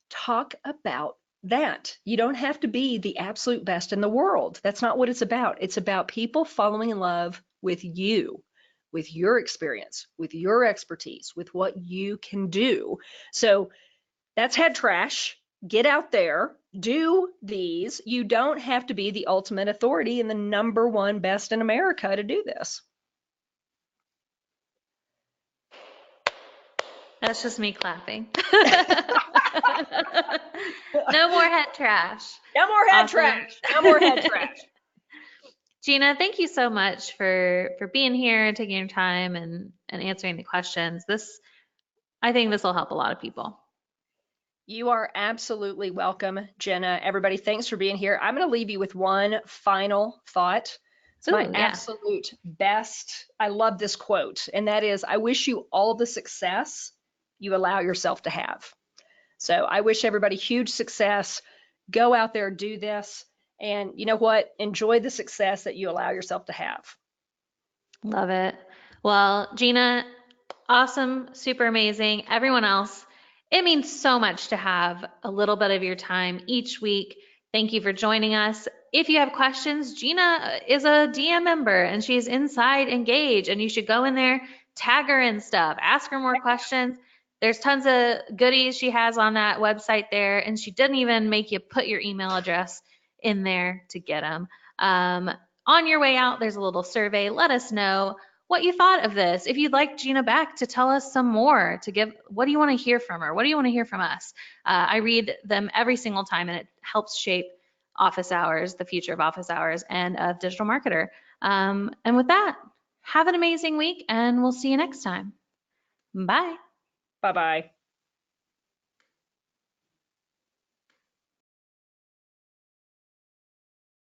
Talk about that. You don't have to be the absolute best in the world. That's not what it's about. It's about people falling in love with you, with your experience, with your expertise, with what you can do. So that's head trash. Get out there, do these. You don't have to be the ultimate authority and the #1 best in America to do this. That's just me clapping. No more head trash. No more head trash. No more head trash. Gina, thank you so much for being here and taking your time and answering the questions. I think this will help a lot of people. You are absolutely welcome, Jenna. Everybody, thanks for being here. I'm going to leave you with one final thought. It's my absolute best. I love this quote, and that is, I wish you all the success you allow yourself to have. So I wish everybody huge success. Go out there, do this, and you know what? Enjoy the success that you allow yourself to have. Love it. Well, Gina, awesome, super amazing. Everyone else, it means so much to have a little bit of your time each week. Thank you for joining us. If you have questions, Gina is a DM member and she's inside Engage, and you should go in there, tag her and stuff, ask her more questions. There's tons of goodies she has on that website there, and she didn't even make you put your email address in there to get them. On your way out, there's a little survey. Let us know what you thought of this. If you'd like Gina back to tell us some more, to give, what do you want to hear from her? What do you want to hear from us? I read them every single time, and it helps shape office hours, the future of office hours and of Digital Marketer. And with that, have an amazing week, and we'll see you next time. Bye. Bye-bye.